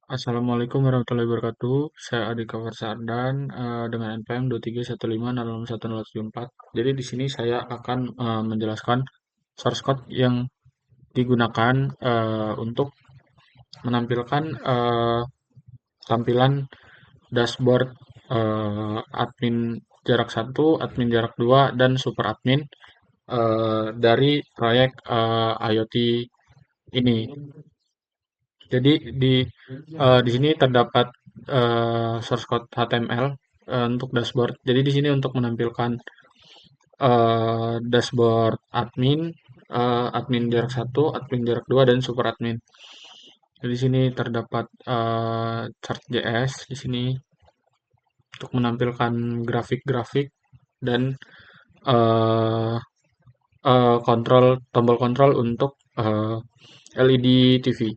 Assalamualaikum warahmatullahi wabarakatuh. Saya Adika Farsardan dengan NPM 231506104. Jadi di sini saya akan menjelaskan source code yang digunakan untuk menampilkan tampilan dashboard admin jarak satu, admin jarak 2, dan super admin dari proyek IoT ini. Jadi di sini terdapat source code HTML untuk dashboard. Jadi di sini untuk menampilkan dashboard admin, admin jarak satu, admin jarak 2, dan super admin. Jadi di sini terdapat chart.js di sini untuk menampilkan grafik-grafik dan eh, kontrol tombol kontrol untuk LED TV.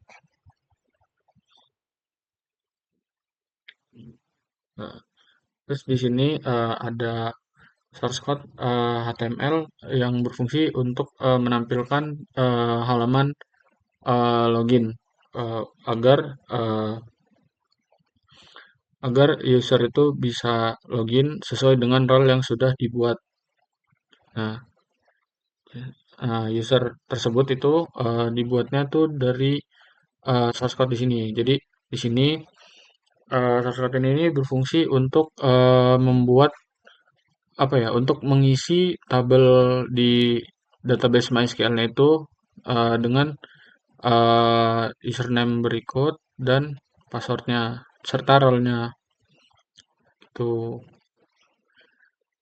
Nah, terus di sini ada source code HTML yang berfungsi untuk menampilkan halaman login eh, agar eh, agar user itu bisa login sesuai dengan role yang sudah dibuat. Nah, user tersebut itu dibuatnya tuh dari source code di sini. Jadi di sini source code ini berfungsi untuk membuat apa ya, untuk mengisi tabel di database MySQL-nya itu dengan username berikut dan passwordnya serta role-nya itu.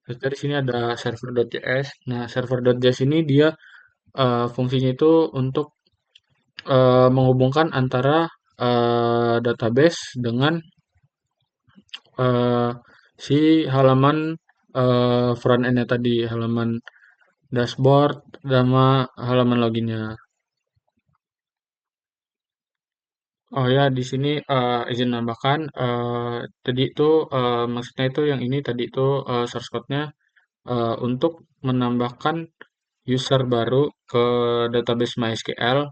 Terus dari sini ada server.js. Nah, server.js ini dia fungsinya itu untuk menghubungkan antara database dengan eh, si halaman front end-nya tadi, halaman dashboard sama halaman loginnya. Oh ya, di sini izin nambahkan, tadi itu maksudnya itu yang ini tadi itu source code-nya untuk menambahkan user baru ke database MySQL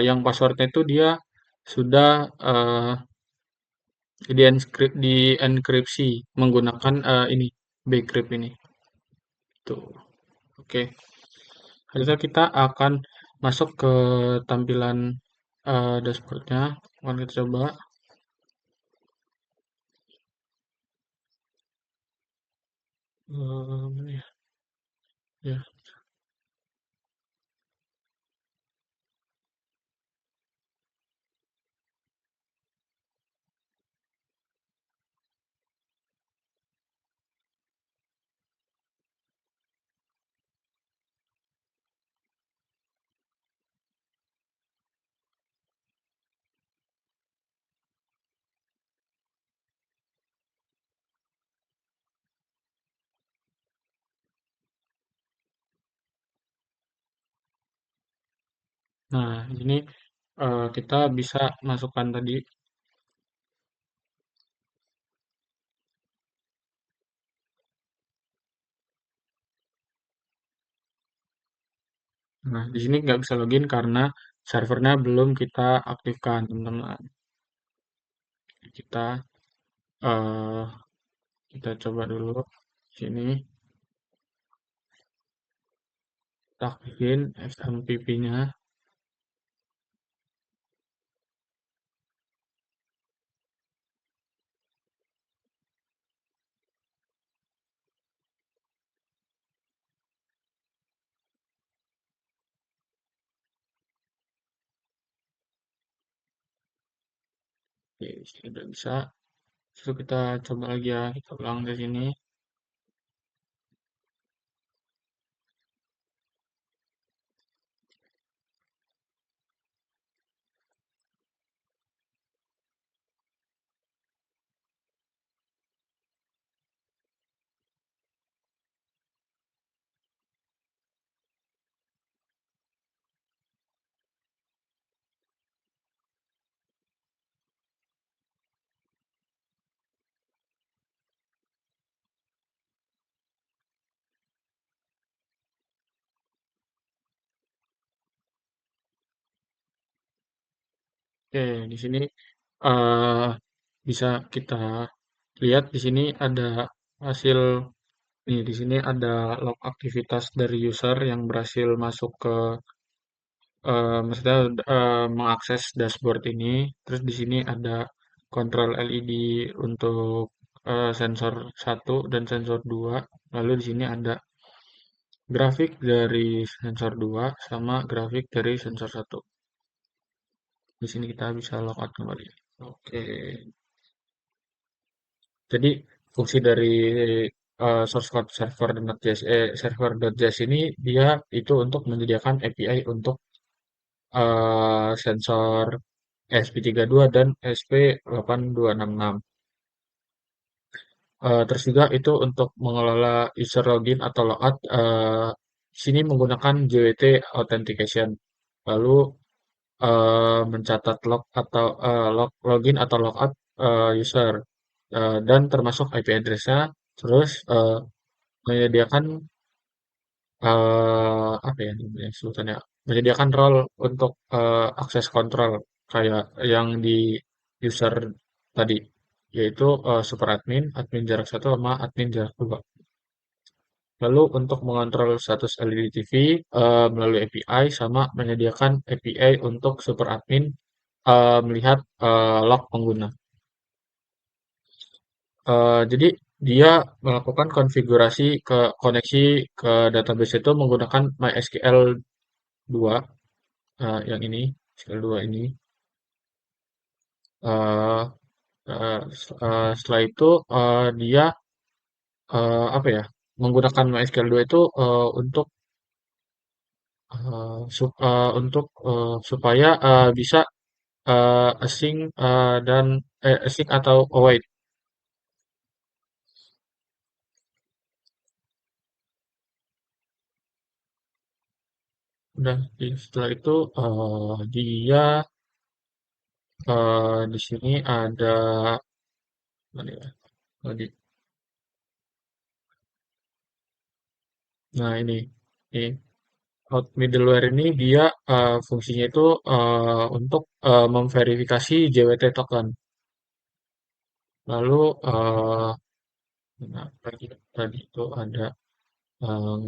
yang passwordnya itu dia sudah dienkripsi menggunakan ini bcrypt ini. Tuh, oke. Harusnya kita akan masuk ke tampilan dashboardnya. Mari kita coba. Mana ya? Ya. Nah, ini kita bisa masukkan tadi. Nah, di sini nggak bisa login karena servernya belum kita aktifkan, teman-teman. Kita eh, kita coba dulu sini, kita aktifin SMTP-nya. Oke, sudah bisa. Terus kita coba lagi ya, kita ulang ke sini. Oke, di sini eh, bisa kita lihat di sini ada hasil nih di sini ada log aktivitas dari user yang berhasil masuk ke maksudnya mengakses dashboard ini. Terus di sini ada kontrol LED untuk sensor satu dan sensor 2. Lalu di sini ada grafik dari sensor 2 sama grafik dari sensor satu. Di sini kita bisa logout kembali. Oke. Jadi fungsi dari source code server.js ini dia itu untuk menyediakan API untuk sensor ESP32 dan ESP8266. Terus juga itu untuk mengelola user login atau logout, sini menggunakan JWT Authentication. Lalu mencatat log atau login atau logout user dan termasuk IP address-nya. Terus menyediakan apa ya namanya sebutannya? Menyediakan role untuk akses kontrol kayak yang di user tadi, yaitu super admin, admin jarak satu sama admin jarak 2. Lalu untuk mengontrol status LED TV melalui API sama menyediakan API untuk super admin melihat log pengguna. Jadi dia melakukan konfigurasi ke koneksi ke database itu menggunakan MySQL 2 yang ini SQL 2 ini. eh Setelah itu dia apa ya menggunakan MySQL 2 itu supaya bisa async dan async atau await. Udah setelah itu dia di sini ada mana ya tadi. Nah ini out middleware ini dia fungsinya itu untuk memverifikasi JWT token. Lalu nah, tadi itu ada em,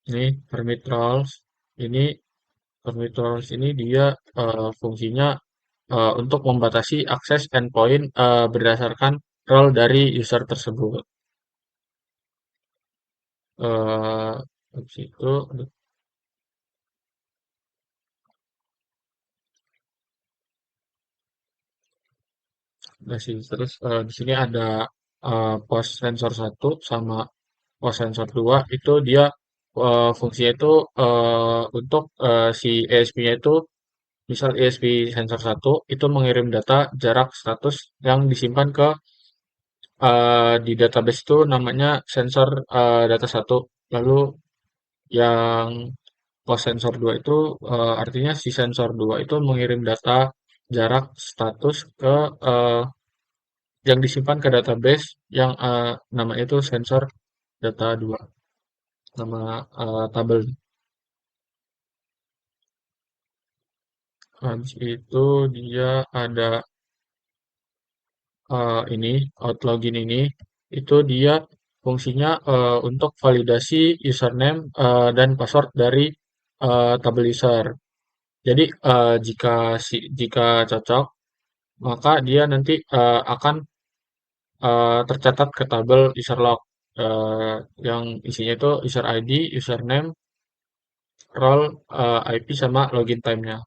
ini permit roles. Ini permit roles ini dia fungsinya untuk membatasi akses endpoint berdasarkan role dari user tersebut. Eh Habis itu udah sih. Terus di sini ada post sensor satu sama post sensor 2 itu dia fungsinya itu untuk si ESP-nya itu misal ESP sensor satu itu mengirim data jarak status yang disimpan ke di database itu namanya sensor data satu. Lalu yang post sensor 2 itu artinya si sensor 2 itu mengirim data jarak status ke eh, yang disimpan ke database yang namanya itu sensor data 2 nama tabel. Habis itu dia ada ini out login ini itu dia fungsinya untuk validasi username dan password dari tabel user. Jadi jika cocok maka dia nanti akan tercatat ke tabel user log yang isinya itu user ID, username, role, IP sama login time-nya.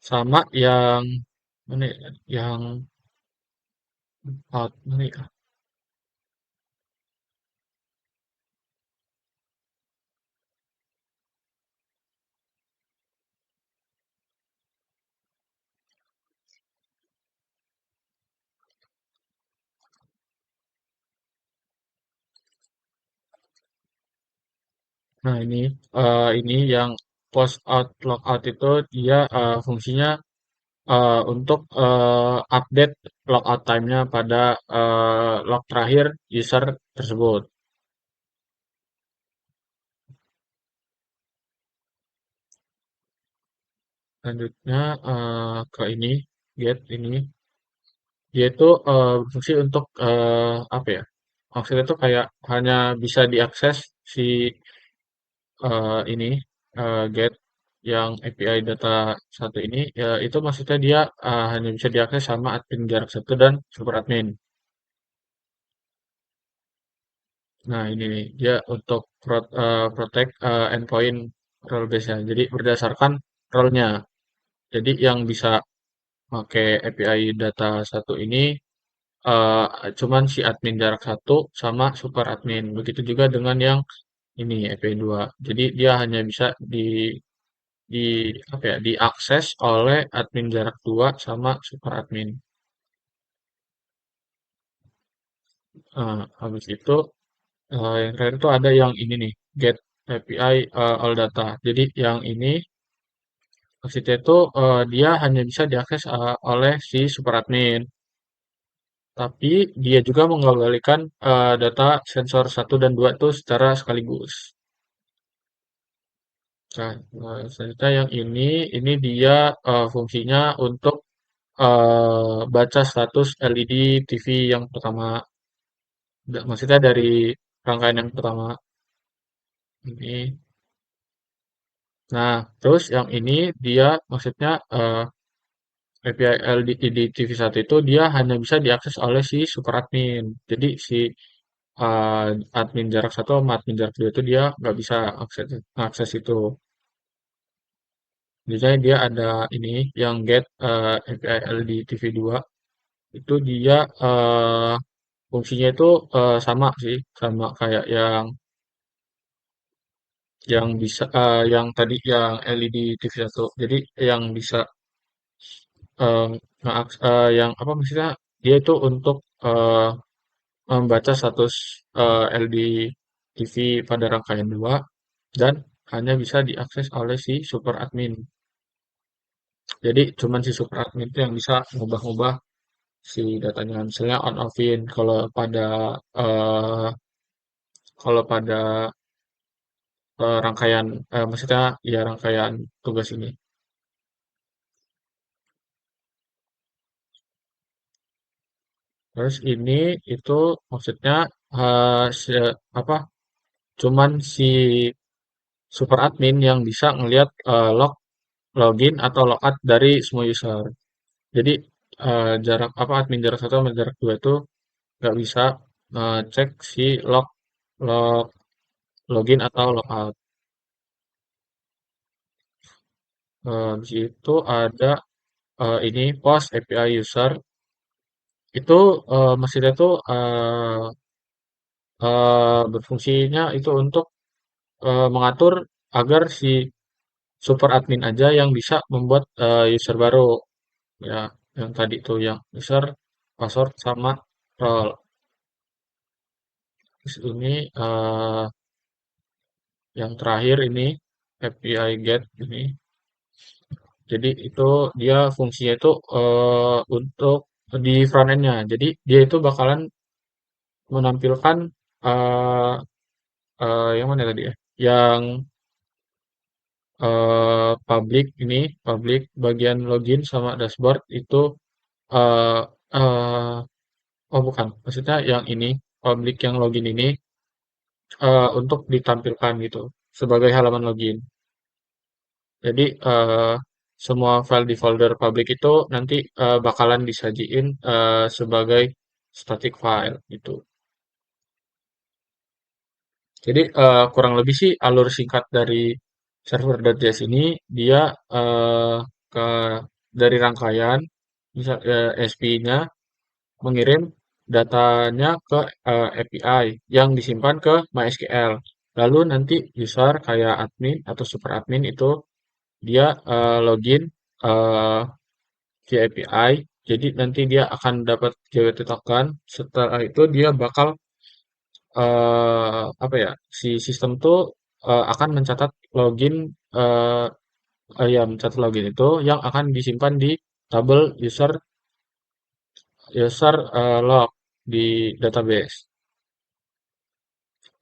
Sama yang mana ya? Yang out mana ya? Nah, ini yang post out logout itu dia fungsinya untuk update logout time-nya pada log terakhir user tersebut. Selanjutnya ke ini get ini dia itu berfungsi untuk apa ya? Maksudnya itu kayak hanya bisa diakses si ini get yang API data satu ini ya itu maksudnya dia hanya bisa diakses sama admin jarak satu dan super admin. Nah ini nih dia untuk protect endpoint role base nya. Jadi berdasarkan role-nya. Jadi yang bisa pakai API data satu ini eh, cuman si admin jarak satu sama super admin. Begitu juga dengan yang ini API 2. Jadi dia hanya bisa di apa ya diakses oleh admin jarak 2 sama super admin. Habis itu yang terakhir itu ada yang ini nih get API all data. Jadi yang ini maksudnya itu dia hanya bisa diakses oleh si super admin. Tapi dia juga mengembalikan data sensor satu dan 2 itu secara sekaligus. Nah, selanjutnya yang ini dia fungsinya untuk baca status LED TV yang pertama. Maksudnya dari rangkaian yang pertama ini. Nah, terus yang ini dia maksudnya API LDD TV1 itu dia hanya bisa diakses oleh si super admin. Jadi si admin jarak satu sama admin jarak dua itu dia nggak bisa akses itu. Misalnya dia ada ini yang get API LD TV2 itu dia fungsinya itu sama sih sama kayak yang bisa yang tadi yang LED TV1. Jadi yang bisa eh, yang apa maksudnya dia itu untuk membaca status LD TV pada rangkaian 2 dan hanya bisa diakses oleh si super admin. Jadi cuman si super admin itu yang bisa ngubah-ngubah si datanya. Misalnya on offin eh, kalau pada rangkaian maksudnya ya rangkaian tugas ini. Terus ini itu maksudnya apa? Cuman si super admin yang bisa ngelihat login atau logout dari semua user. Jadi jarak apa admin jarak satu sama jarak dua itu nggak bisa cek si log login atau logout. Di situ ada ini post API user itu mesinnya tuh berfungsinya itu untuk mengatur agar si super admin aja yang bisa membuat user baru ya yang tadi tuh yang user password sama role. Terus ini yang terakhir ini API get ini. Jadi itu dia fungsinya itu untuk di front end-nya. Jadi dia itu bakalan menampilkan eh yang mana tadi ya? Yang public ini, public bagian login sama dashboard itu eh eh, oh bukan, maksudnya yang ini public yang login ini untuk ditampilkan gitu sebagai halaman login. Jadi semua file di folder public itu nanti bakalan disajiin sebagai static file gitu. Jadi kurang lebih sih alur singkat dari server.js ini dia ke dari rangkaian misal SP-nya mengirim datanya ke API yang disimpan ke MySQL. Lalu nanti user kayak admin atau super admin itu dia login eh, via API. Jadi nanti dia akan dapat JWT token. Setelah itu dia bakal apa ya? Si sistem tuh akan mencatat login eh ya mencatat login itu yang akan disimpan di tabel user log di database.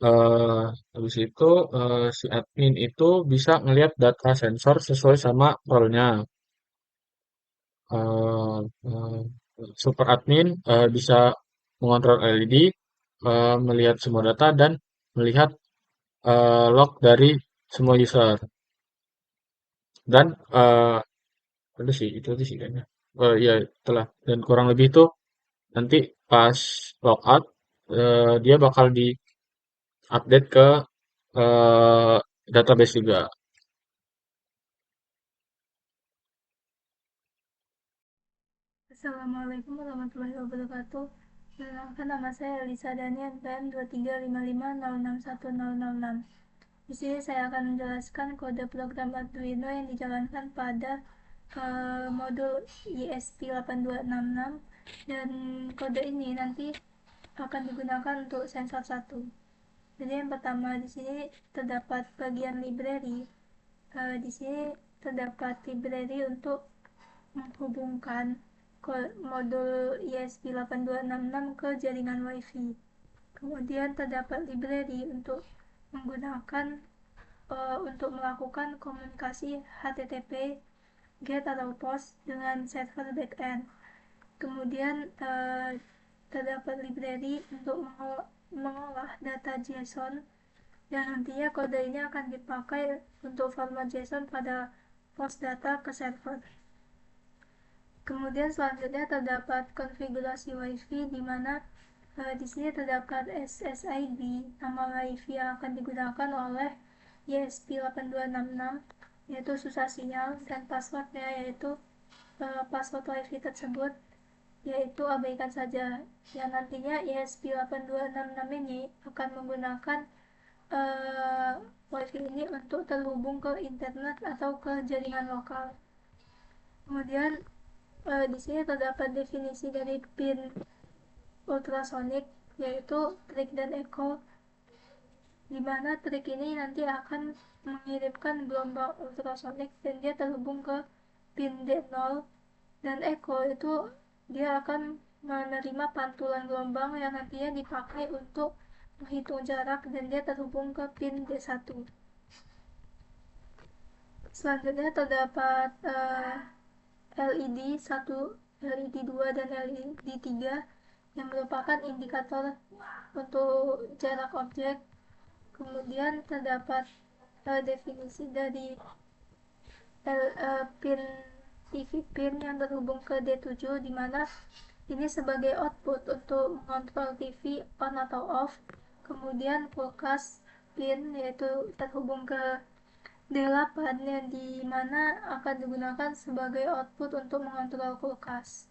Eh habis itu si admin itu bisa ngelihat data sensor sesuai sama role-nya. eh, eh, super admin bisa mengontrol LED, melihat semua data dan melihat log dari semua user. Dan itu aja sih kayaknya. Ya itulah. Dan kurang lebih itu nanti pas logout dia bakal di-update ke eh, database juga. Assalamualaikum warahmatullahi wabarakatuh. Perkenalkan, nama saya Elisa Danian dan 23550610006. Di sini saya akan menjelaskan kode program Arduino yang dijalankan pada modul ESP8266, dan kode ini nanti akan digunakan untuk sensor satu. Jadi yang pertama di sini terdapat bagian library. Di sini terdapat library untuk menghubungkan modul ESP8266 ke jaringan WiFi. Kemudian terdapat library untuk menggunakan untuk melakukan komunikasi HTTP GET atau POST dengan server backend. Kemudian terdapat library untuk mengolah data JSON, yang nantinya kode ini akan dipakai untuk format JSON pada post data ke server. Kemudian selanjutnya terdapat konfigurasi WiFi, di mana di sini terdapat SSID, nama WiFi yang akan digunakan oleh ESP8266, yaitu susah sinyal, dan passwordnya yaitu password WiFi tersebut yaitu abaikan saja. Yang nantinya ESP8266 ini akan menggunakan WiFi ini untuk terhubung ke internet atau ke jaringan lokal. Kemudian di sini terdapat definisi dari pin ultrasonic, yaitu trig dan echo, di mana trig ini nanti akan mengirimkan gelombang ultrasonic dan dia terhubung ke pin D0, dan echo itu dia akan menerima pantulan gelombang yang nantinya dipakai untuk menghitung jarak dan dia terhubung ke pin D1. Selanjutnya terdapat LED 1, LED 2, dan LED 3 yang merupakan indikator untuk jarak objek. Kemudian terdapat definisi dari pin TV pin yang terhubung ke D7, di mana ini sebagai output untuk mengontrol TV on atau off. Kemudian kulkas pin yaitu terhubung ke D8, yang di mana akan digunakan sebagai output untuk mengontrol kulkas.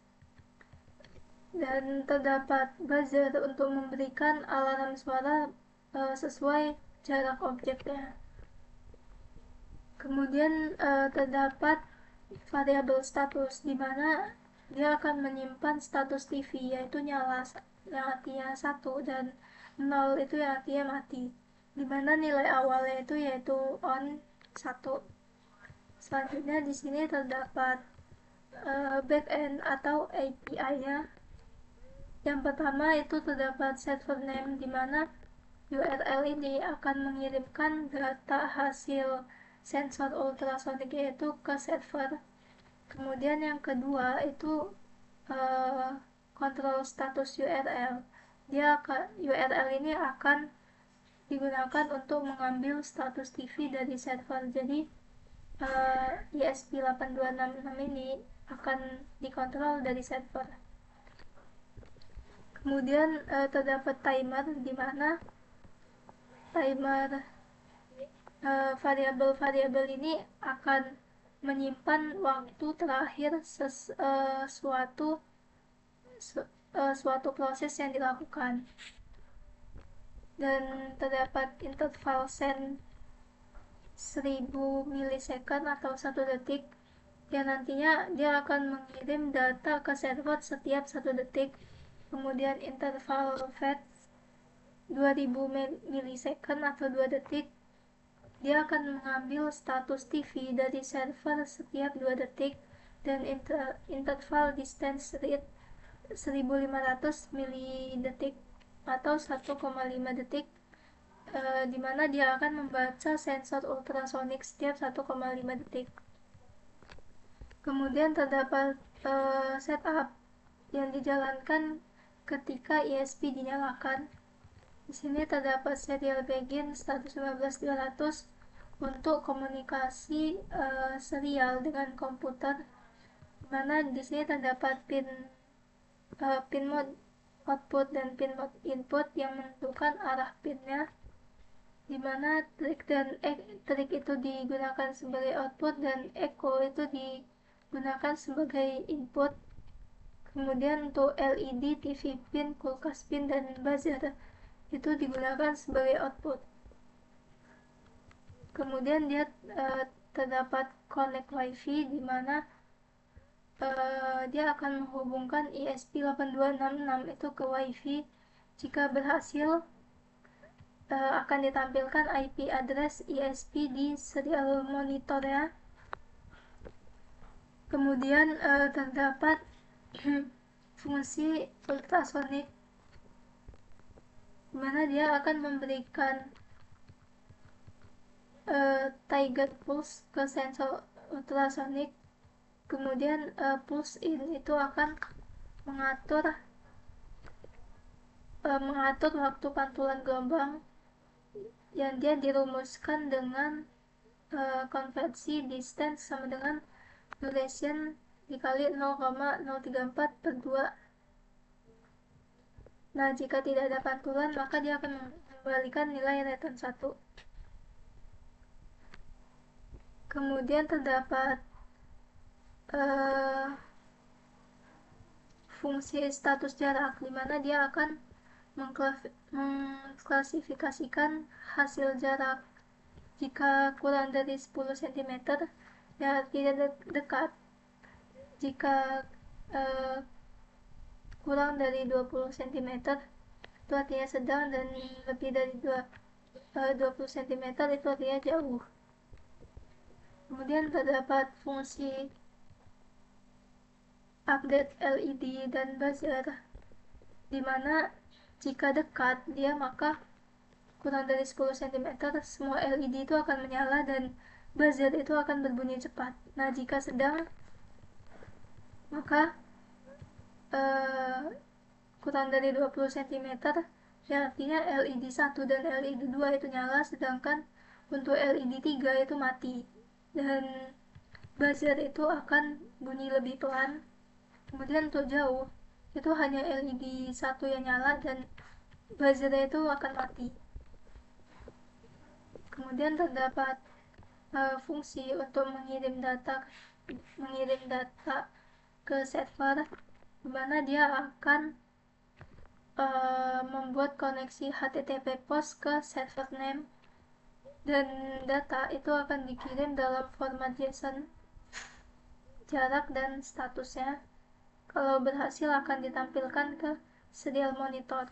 Dan terdapat buzzer untuk memberikan alarm suara sesuai jarak objeknya. Kemudian terdapat variabel status, di mana dia akan menyimpan status TV, yaitu nyala yang artinya 1, dan 0 itu yang artinya mati, di mana nilai awalnya itu yaitu on 1. Selanjutnya di sini terdapat backend atau API-nya. Yang pertama itu terdapat server name, di mana URL ini akan mengirimkan data hasil sensor ultrasonic yaitu ke server. Kemudian yang kedua itu kontrol status URL. URL ini akan digunakan untuk mengambil status TV dari server. Jadi ESP8266 ini akan dikontrol dari server. Kemudian terdapat timer, di mana timer variabel-variabel ini akan menyimpan waktu terakhir suatu proses yang dilakukan. Dan terdapat interval sen 1000 milisecond atau 1 detik, yang nantinya dia akan mengirim data ke server setiap 1 detik. Kemudian interval fetch 2000 milisecond atau 2 detik, dia akan mengambil status TV dari server setiap 2 detik. Dan interval distance read 1500 milidetik atau 1,5 detik, di mana dia akan membaca sensor ultrasonic setiap 1,5 detik. Kemudian terdapat setup yang dijalankan ketika ESP dinyalakan. Di sini terdapat serial begin 115.200 untuk komunikasi serial dengan komputer, di mana di sini terdapat pin mode output dan pin mode input yang menentukan arah pinnya, di mana trik itu digunakan sebagai output dan echo itu digunakan sebagai input. Kemudian untuk LED, TV pin, kulkas pin, dan buzzer itu digunakan sebagai output. Kemudian dia terdapat connect wifi, di mana dia akan menghubungkan ESP8266 itu ke wifi. Jika berhasil, akan ditampilkan IP address ESP di serial monitornya. Kemudian terdapat fungsi ultrasonic, di mana dia akan memberikan target pulse ke sensor ultrasonic. Kemudian pulse in itu akan mengatur waktu pantulan gelombang yang dia dirumuskan dengan konversi distance sama dengan duration dikali 0,034/2. Nah, jika tidak ada pantulan, maka dia akan mengembalikan nilai return 1. Kemudian terdapat fungsi status jarak, di mana dia akan mengklasifikasikan hasil jarak. Jika kurang dari 10 cm, ya tidak dekat. Jika kurang dari 20 cm, itu artinya sedang, dan lebih dari 20 cm itu artinya jauh. Kemudian terdapat fungsi update LED dan buzzer, di mana jika dekat dia, maka kurang dari 10 cm, semua LED itu akan menyala dan buzzer itu akan berbunyi cepat. Nah, jika sedang, maka kurang dari 20 cm, ya artinya LED 1 dan LED 2 itu nyala, sedangkan untuk LED 3 itu mati. Dan buzzer itu akan bunyi lebih pelan. Kemudian untuk jauh, itu hanya LED 1 yang nyala dan buzzer itu akan mati. Kemudian terdapat fungsi untuk mengirim data ke server, di mana dia akan membuat koneksi HTTP post ke server name, dan data itu akan dikirim dalam format JSON, jarak dan statusnya. Kalau berhasil akan ditampilkan ke serial monitor.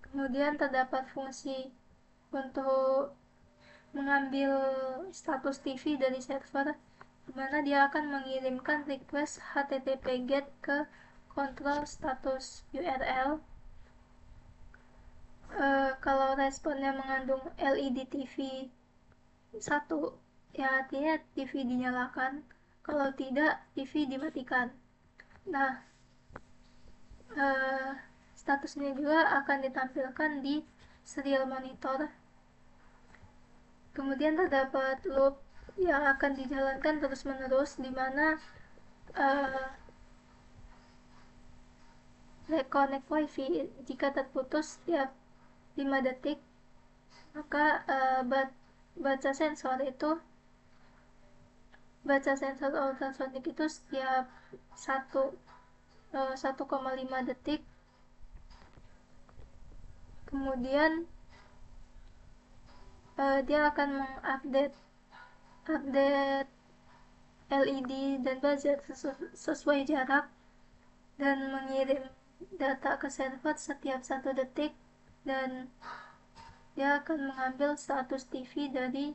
Kemudian terdapat fungsi untuk mengambil status TV dari server, di mana dia akan mengirimkan request HTTP GET ke kontrol status URL. Kalau responnya mengandung LED TV 1, ya artinya TV dinyalakan. Kalau tidak, TV dimatikan. Nah, statusnya juga akan ditampilkan di serial monitor. Kemudian terdapat loop yang akan dijalankan terus-menerus, di mana reconnect wifi jika terputus setiap 5 detik, maka baca sensor ultrasonic itu setiap 1,5 detik. Kemudian dia akan mengupdate LED dan buzzer sesuai jarak, dan mengirim data ke server setiap 1 detik, dan dia akan mengambil status TV dari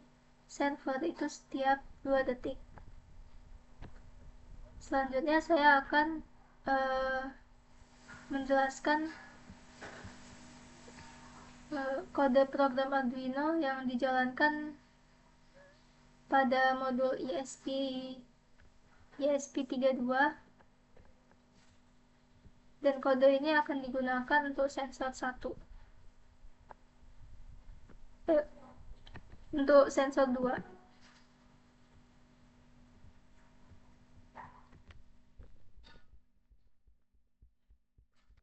server itu setiap 2 detik. Selanjutnya saya akan menjelaskan kode program Arduino yang dijalankan pada modul ESP32. dan kode ini akan digunakan untuk sensor satu, eh, untuk sensor 2.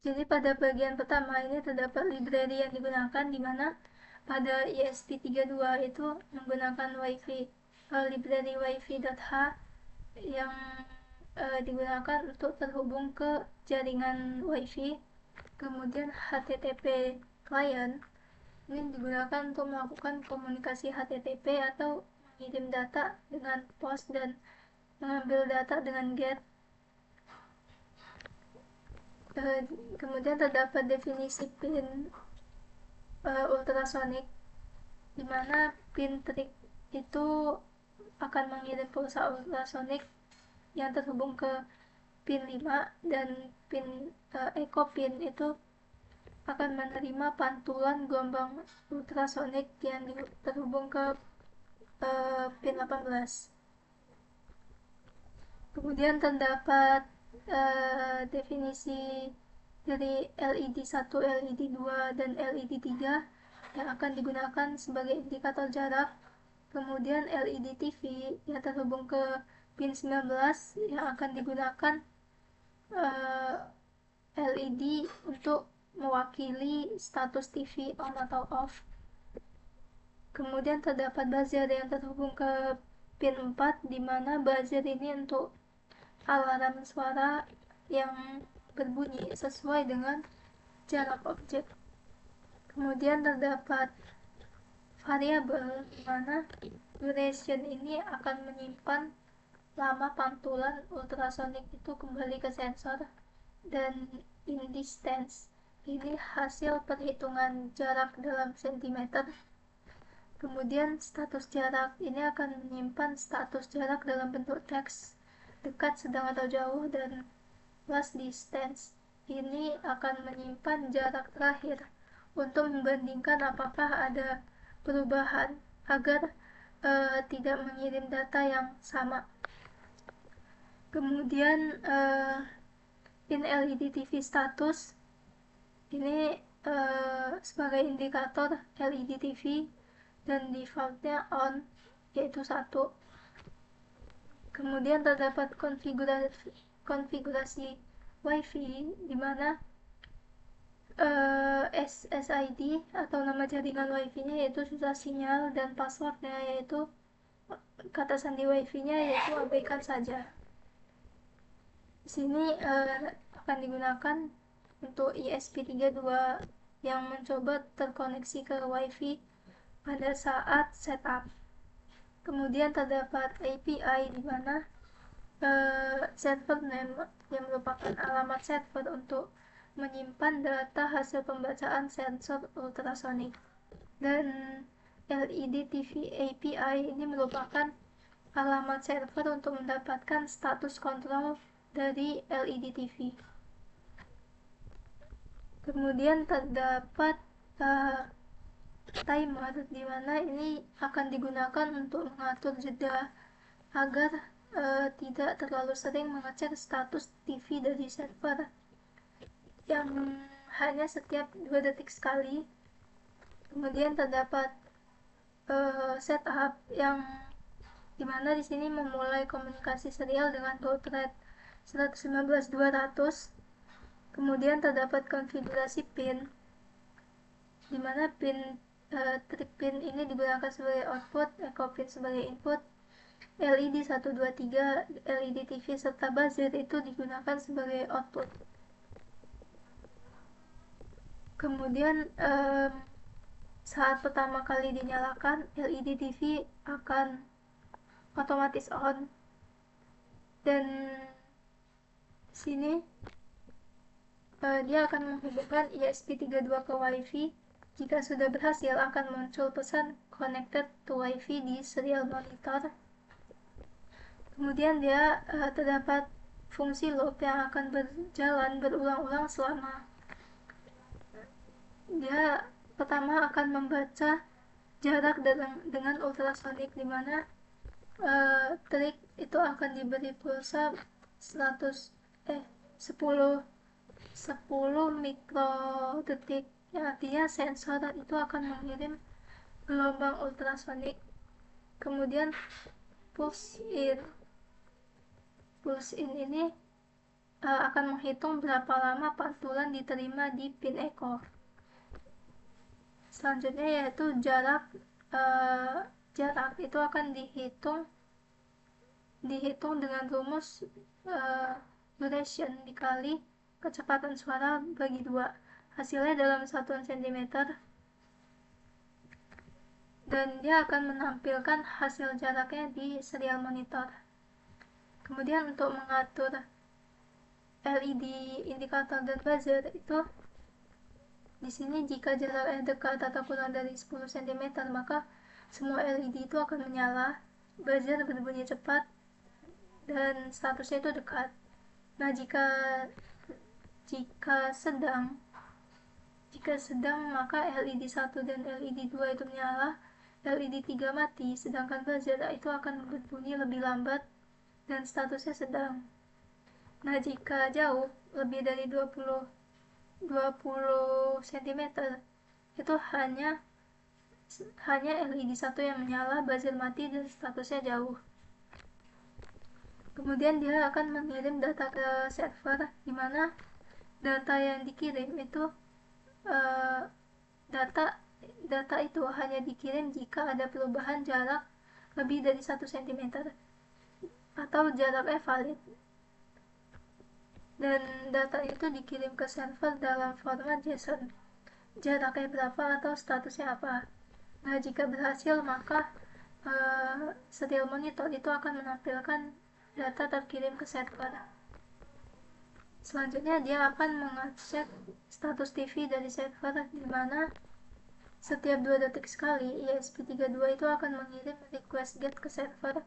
Jadi pada bagian pertama ini terdapat library yang digunakan, di mana pada ESP32 itu menggunakan WiFi, library wifi.h yang digunakan untuk terhubung ke jaringan WiFi. Kemudian HTTP client ini digunakan untuk melakukan komunikasi HTTP atau mengirim data dengan post dan mengambil data dengan GET. Kemudian terdapat definisi pin ultrasonic, di mana pin trig itu akan mengirim pulsa ultrasonic yang terhubung ke pin 5, dan pin echo pin itu akan menerima pantulan gelombang ultrasonic yang terhubung ke pin 18. Kemudian terdapat definisi dari LED 1, LED 2, dan LED 3 yang akan digunakan sebagai indikator jarak. Kemudian LED TV yang terhubung ke pin 19 yang akan digunakan LED untuk mewakili status TV on atau off. Kemudian terdapat buzzer yang terhubung ke pin 4, di mana buzzer ini untuk alarm suara yang berbunyi sesuai dengan jarak objek. Kemudian terdapat variabel, di mana duration ini akan menyimpan lama pantulan ultrasonik itu kembali ke sensor, dan in distance ini hasil perhitungan jarak dalam sentimeter. Kemudian status jarak ini akan menyimpan status jarak dalam bentuk teks, dekat, sedang, atau jauh, dan last distance ini akan menyimpan jarak terakhir untuk membandingkan apakah ada perubahan agar tidak mengirim data yang sama. Kemudian pin LED TV status ini sebagai indikator LED TV dan defaultnya on, yaitu 1. Kemudian terdapat konfigurasi WiFi, di mana SSID atau nama jaringan WiFi-nya yaitu susah sinyal, dan passwordnya yaitu kata sandi WiFi-nya yaitu abaikan saja. Di sini akan digunakan untuk ESP32 yang mencoba terkoneksi ke WiFi pada saat setup. Kemudian terdapat API, di mana server name yang merupakan alamat server untuk menyimpan data hasil pembacaan sensor ultrasonik, dan LED TV API ini merupakan alamat server untuk mendapatkan status kontrol dari LED TV. Kemudian terdapat timer, di mana ini akan digunakan untuk mengatur jeda agar tidak terlalu sering mengecek status TV dari server, yang hanya setiap 2 detik sekali. Kemudian terdapat setup, yang dimana di sini memulai komunikasi serial dengan baud rate 115.200. Kemudian terdapat konfigurasi pin, di mana pin trig pin ini digunakan sebagai output, echo pin sebagai input, LED 1, 2, 3, LED TV serta buzzer itu digunakan sebagai output. Kemudian saat pertama kali dinyalakan, LED TV akan otomatis on, dan sini dia akan menghubungkan ESP32 ke WiFi. Jika sudah berhasil, akan muncul pesan connected to WiFi di serial monitor. Kemudian dia terdapat fungsi loop yang akan berjalan berulang-ulang selama. Dia pertama akan membaca jarak dengan ultrasonik, di mana trig itu akan diberi pulsa 10 10 mikrodetik, yang artinya sensor itu akan mengirim gelombang ultrasonik. Kemudian pulse in pulse in ini akan menghitung berapa lama pantulan diterima di pin ekor. Selanjutnya yaitu jarak. Jarak itu akan dihitung dengan rumus duration dikali kecepatan suara bagi 2. Hasilnya dalam satuan sentimeter, dan dia akan menampilkan hasil jaraknya di serial monitor. Kemudian untuk mengatur LED indikator dan buzzer itu, di sini jika jaraknya dekat atau kurang dari 10 cm, maka semua LED itu akan menyala, buzzer berbunyi cepat, dan statusnya itu dekat. Nah, jika sedang jika sedang maka LED 1 dan LED 2 itu menyala, LED 3 mati, sedangkan buzzer itu akan berbunyi lebih lambat dan statusnya sedang. Nah, jika jauh lebih dari 20 cm, itu hanya LED 1 yang menyala, buzzer mati, dan statusnya jauh. Kemudian dia akan mengirim data ke server, di mana data yang dikirim itu eh, data itu hanya dikirim jika ada perubahan jarak lebih dari 1 cm atau jaraknya valid, dan data itu dikirim ke server dalam format JSON, jaraknya berapa atau statusnya apa. Nah, jika berhasil, maka serial monitor itu akan menampilkan data terkirim ke server. Selanjutnya dia akan mengecek status TV dari server, di mana setiap 2 detik sekali ESP32 itu akan mengirim request get ke server.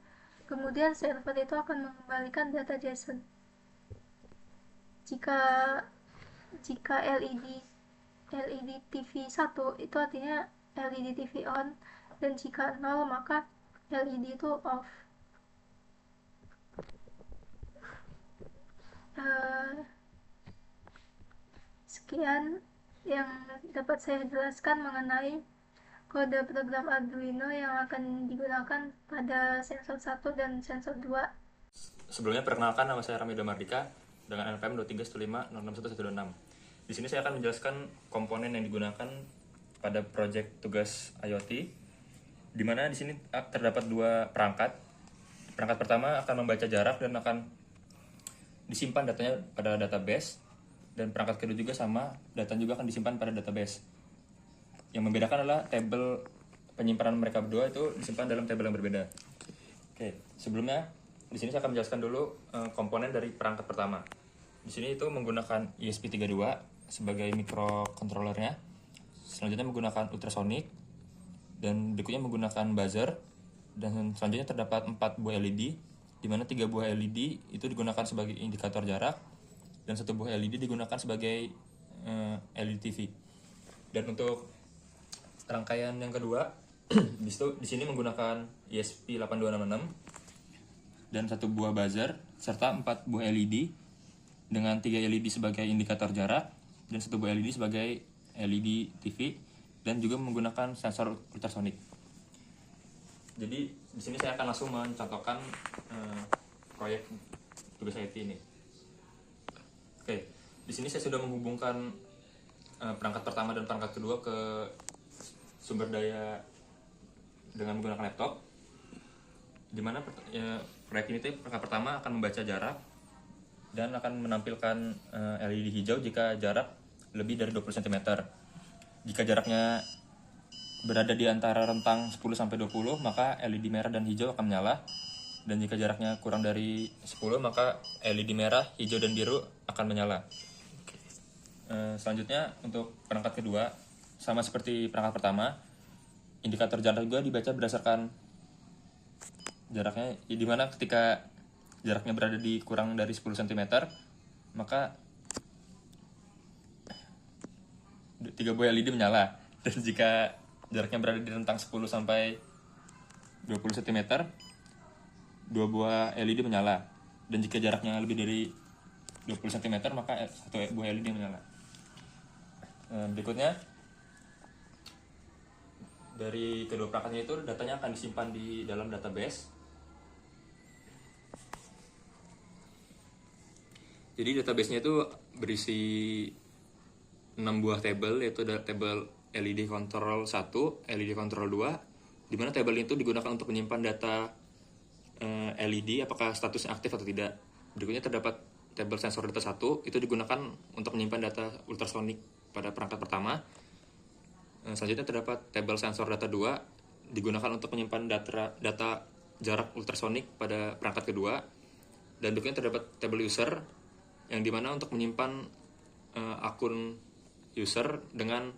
Kemudian server itu akan mengembalikan data JSON. Jika jika LED TV 1 itu artinya LED TV on, dan jika 0 maka LED itu off. Uh, Sekian yang dapat saya jelaskan mengenai kode program Arduino yang akan digunakan pada sensor 1 dan sensor 2. Sebelumnya perkenalkan, nama saya Ramida Mardika dengan NPM 231506116. Di sini saya akan menjelaskan komponen yang digunakan pada proyek tugas IoT, di mana di sini terdapat 2 perangkat. Perangkat pertama akan membaca jarak dan akan disimpan datanya pada database, dan perangkat kedua juga sama, data juga akan disimpan pada database. Yang membedakan adalah tabel penyimpanan mereka berdua itu disimpan dalam tabel yang berbeda. Oke, sebelumnya di sini saya akan menjelaskan dulu komponen dari perangkat pertama. Di sini itu menggunakan ESP32 sebagai microcontrollernya. Selanjutnya menggunakan ultrasonic, dan berikutnya menggunakan buzzer, dan selanjutnya terdapat 4 buah LED, di mana 3 buah LED itu digunakan sebagai indikator jarak, dan 1 buah LED digunakan sebagai LED TV. Dan untuk rangkaian yang kedua, di sini menggunakan ESP8266 dan 1 buah buzzer serta 4 buah LED dengan 3 LED sebagai indikator jarak dan 1 buah LED sebagai LED TV, dan juga menggunakan sensor ultrasonik. Jadi di sini saya akan langsung mencontohkan proyek tugas IT ini. Oke, di sini saya sudah menghubungkan perangkat pertama dan perangkat kedua ke sumber daya dengan menggunakan laptop, di mana proyek ini perangkat pertama akan membaca jarak dan akan menampilkan LED hijau jika jarak lebih dari 20 cm. Jika jaraknya berada di antara rentang 10-20, maka LED merah dan hijau akan menyala. Dan jika jaraknya kurang dari 10, maka LED merah, hijau, dan biru akan menyala. Selanjutnya untuk perangkat kedua, sama seperti perangkat pertama, indikator jarak juga dibaca berdasarkan jaraknya, di mana ketika jaraknya berada di kurang dari 10 cm, maka 3 buah LED menyala. Dan jika jaraknya berada di rentang 10-20 cm, 2 buah LED menyala. Dan jika jaraknya lebih dari 20 cm, maka satu buah LED menyala. Berikutnya, dari kedua perangkatnya itu datanya akan disimpan di dalam database. Jadi database-nya itu berisi 6 buah tabel, yaitu ada tabel LED control 1, LED control 2, di mana tabel itu digunakan untuk menyimpan data LED apakah statusnya aktif atau tidak. Berikutnya terdapat tabel sensor data 1, itu digunakan untuk menyimpan data ultrasonic pada perangkat pertama. Selanjutnya terdapat tabel sensor data 2, digunakan untuk menyimpan data jarak ultrasonic pada perangkat kedua. Dan berikutnya terdapat tabel user, yang dimana untuk menyimpan akun user dengan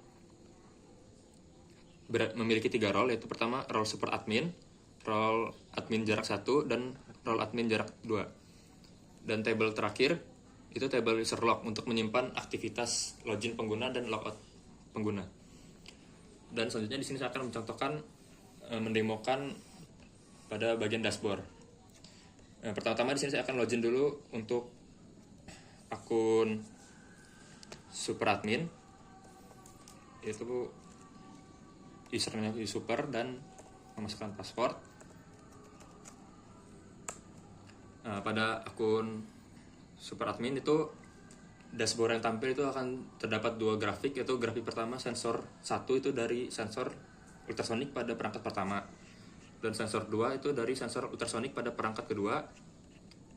memiliki 3 role, yaitu pertama role super admin, role admin jarak 1, dan role admin jarak 2. Dan tabel terakhir itu tabel user log untuk menyimpan aktivitas login pengguna dan logout pengguna. Dan selanjutnya di sini saya akan mencontohkan mendemokan pada bagian dashboard. Pertama-tama di sini saya akan login dulu untuk akun super admin, yaitu username super dan memasukkan password. Pada akun super admin itu dashboard yang tampil itu akan terdapat 2 grafik, yaitu grafik pertama sensor 1 itu dari sensor ultrasonic pada perangkat pertama, dan sensor 2 itu dari sensor ultrasonic pada perangkat kedua.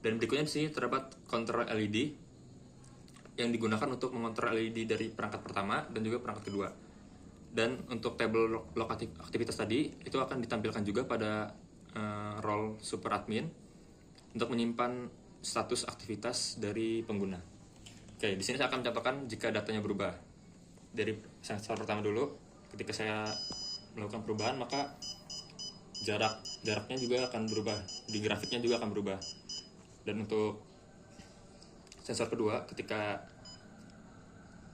Dan berikutnya di sini terdapat kontrol LED yang digunakan untuk mengontrol LED dari perangkat pertama dan juga perangkat kedua. Dan untuk tabel log aktivitas tadi itu akan ditampilkan juga pada role super admin untuk menyimpan status aktivitas dari pengguna. Oke, di sini saya akan mencontohkan jika datanya berubah. Dari sensor pertama dulu, ketika saya melakukan perubahan, maka jaraknya juga akan berubah, di grafiknya juga akan berubah. Dan untuk sensor kedua, ketika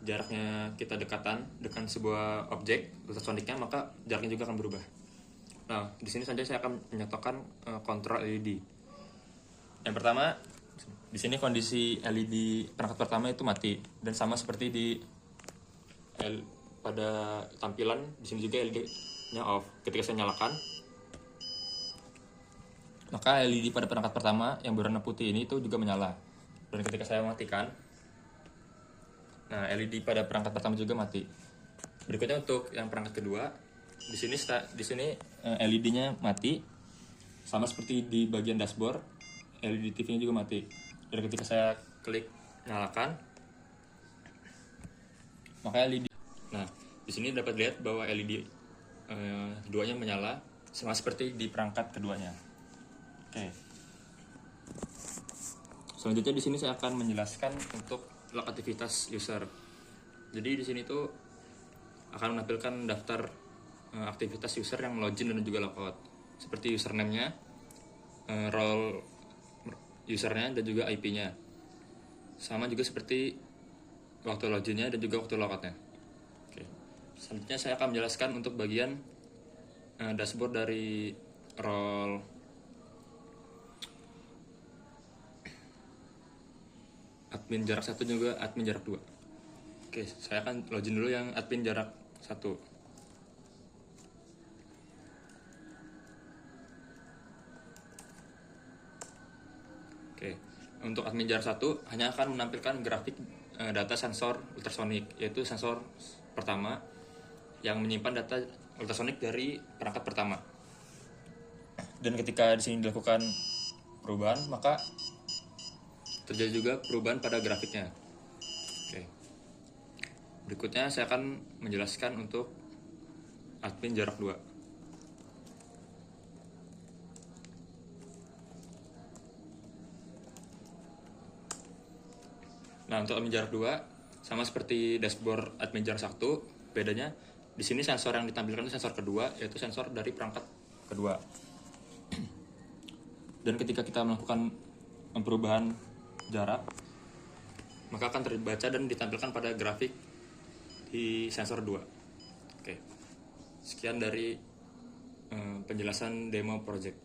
jaraknya kita dekatan dengan sebuah objek ultrasoniknya, maka jaraknya juga akan berubah. Nah, di sini saja saya akan menyatakan kontrol LED. Yang pertama, di sini kondisi LED perangkat pertama itu mati, dan sama seperti pada tampilan di sini juga LED-nya off. Ketika saya nyalakan, maka LED pada perangkat pertama yang berwarna putih ini itu juga menyala. Dan ketika saya matikan, nah LED pada perangkat pertama juga mati. Berikutnya untuk yang perangkat kedua, di sini LED-nya mati, sama seperti di bagian dashboard, LED TV-nya juga mati. Dan ketika saya klik nyalakan, maka LED. Nah, di sini dapat lihat bahwa LED keduanya menyala, sama seperti di perangkat keduanya. Oke. Selanjutnya di sini saya akan menjelaskan untuk log aktivitas user. Jadi di sini tuh akan menampilkan daftar aktivitas user yang login dan juga logout, seperti username-nya, role usernya, dan juga IP-nya. Sama juga seperti waktu login-nya dan juga waktu logout-nya. Oke. Selanjutnya saya akan menjelaskan untuk bagian dashboard dari role admin jarak 1 juga admin jarak 2. Oke, saya akan login dulu yang admin jarak 1. Oke, untuk admin jarak 1 hanya akan menampilkan grafik data sensor ultrasonic, yaitu sensor pertama yang menyimpan data ultrasonic dari perangkat pertama. Dan ketika di sini dilakukan perubahan, maka terjadi juga perubahan pada grafiknya. Oke. Berikutnya saya akan menjelaskan untuk admin jarak 2. Nah, untuk admin jarak 2 sama seperti dashboard admin jarak 1, bedanya di sini sensor yang ditampilkan itu sensor kedua, yaitu sensor dari perangkat kedua. Dan ketika kita melakukan perubahan jarak, maka akan terbaca dan ditampilkan pada grafik di sensor 2. Oke. Sekian dari penjelasan demo project.